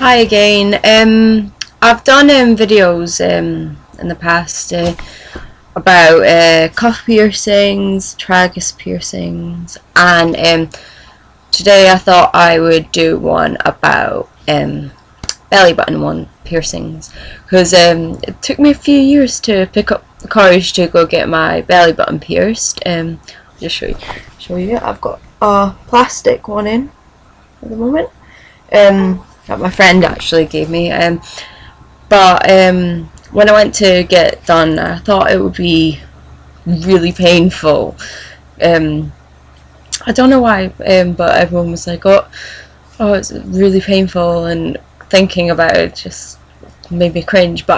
Hi again. I've done videos in the past about cuff piercings, tragus piercings, and today I thought I would do one about belly button one piercings, because it took me a few years to pick up the courage to go get my belly button pierced. I'll just show you. I've got a plastic one in at the moment. That my friend actually gave me, but when I went to get it done, I thought it would be really painful. I don't know why, but everyone was like, oh, it's really painful, and thinking about it just made me cringe. But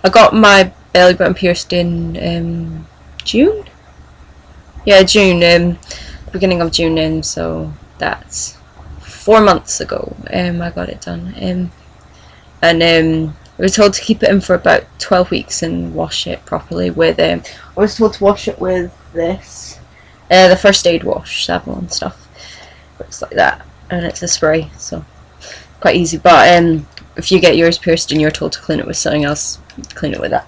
I got my belly button pierced in June? Yeah, June, beginning of June, so that's 4 months ago. I got it done, and I was told to keep it in for about 12 weeks and wash it properly with. I was told to wash it with this, the first aid wash, Savlon stuff. Looks like that, and it's a spray, so quite easy. But if you get yours pierced and you're told to clean it with something else, clean it with that.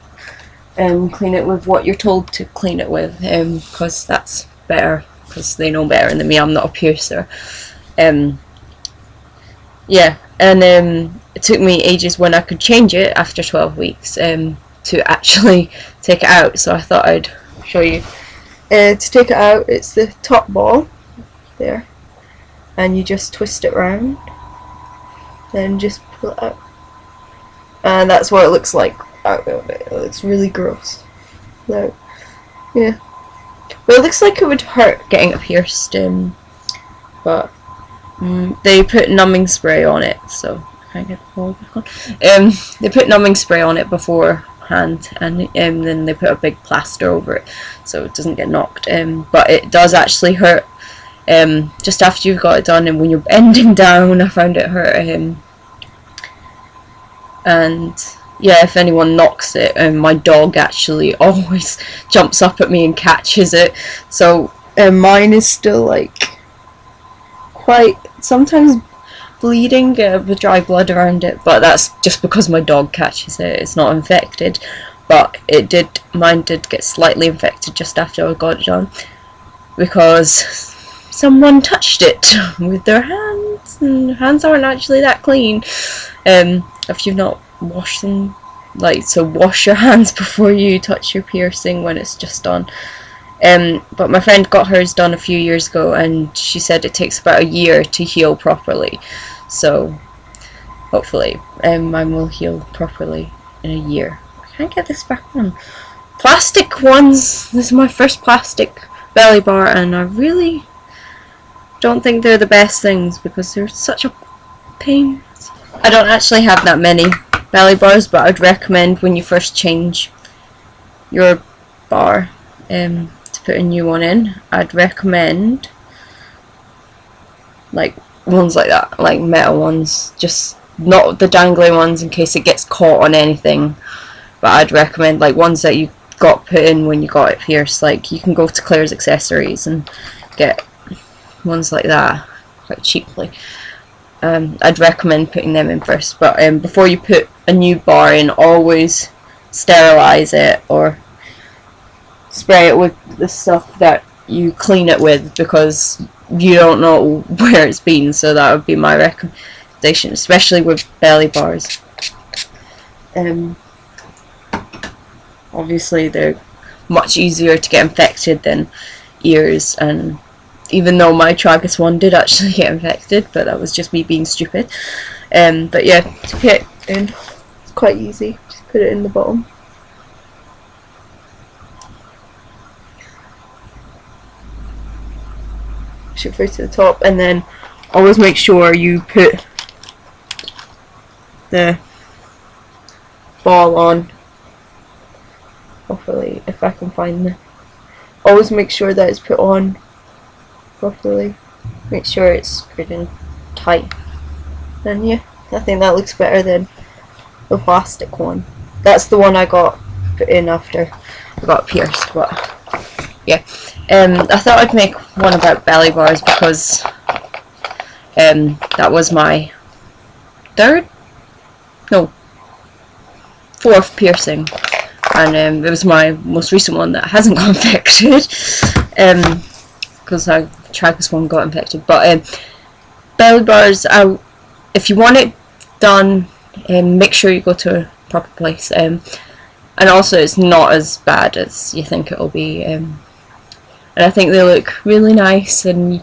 Clean it with what you're told to clean it with, because that's better, because they know better than me. I'm not a piercer. Yeah, and it took me ages when I could change it after 12 weeks to actually take it out, so I thought I'd show you. To take it out, it's the top ball there, and you just twist it round, then just pull it out, and that's what it looks like out of it. It looks really gross. So, yeah, well, it looks like it would hurt getting it pierced, but they put numbing spray on it, so I can't get the ball back on. They put numbing spray on it beforehand, and then they put a big plaster over it so it doesn't get knocked. But it does actually hurt just after you've got it done, and when you're bending down, I found it hurt. And yeah, if anyone knocks it, my dog actually always jumps up at me and catches it. So mine is still like quite sometimes bleeding with dry blood around it, but that's just because my dog catches it. It's not infected, but mine did get slightly infected just after I got it done, because someone touched it with their hands, and hands aren't actually that clean if you've not washed them. So wash your hands before you touch your piercing when it's just done. But my friend got hers done a few years ago, and she said it takes about a year to heal properly, so hopefully mine will heal properly in a year. I can't get this back on. Plastic ones, this is my first plastic belly bar, and I really don't think they're the best things because they're such a pain. I don't actually have that many belly bars, but I'd recommend when you first change your bar to put a new one in, I'd recommend like ones like that, like metal ones, just not the dangly ones in case it gets caught on anything, but I'd recommend like ones that you got put in when you got it pierced. Like you can go to Claire's Accessories and get ones like that quite cheaply. I'd recommend putting them in first, but before you put a new bar in, always sterilize it or spray it with the stuff that you clean it with, because you don't know where it's been. So that would be my recommendation, especially with belly bars. Obviously they're much easier to get infected than ears, and even though my tragus one did actually get infected, but that was just me being stupid. But yeah, to put it in, it's quite easy. Just put it in the bottom. Push it through to the top, and then always make sure you put the ball on properly. If I can find the, always make sure that it's put on properly. Make sure it's screwed in tight. And yeah, I think that looks better than the plastic one. That's the one I got put in after I got pierced. But yeah, I thought I'd make one about belly bars because that was my third no, 4th piercing, and it was my most recent one that hasn't got infected, because I tried this one got infected. But belly bars, if you want it done, make sure you go to a proper place, and also it's not as bad as you think it'll be, and I think they look really nice, and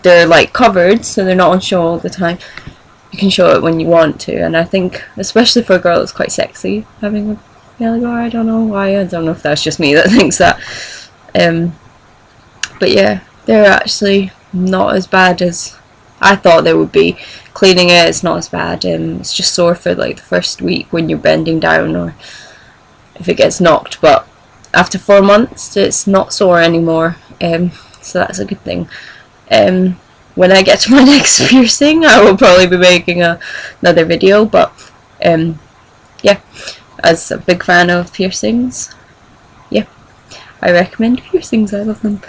they're like covered, so they're not on show all the time. You can show it when you want to, and I think especially for a girl it's quite sexy having a belly bar. I don't know why, I don't know if that's just me that thinks that, but yeah, they're actually not as bad as I thought they would be. Cleaning it's not as bad, it's just sore for like the first week when you're bending down or if it gets knocked, but after 4 months it's not sore anymore, so that's a good thing. When I get to my next piercing I will probably be making another video, but yeah, as a big fan of piercings, yeah, I recommend piercings, I love them.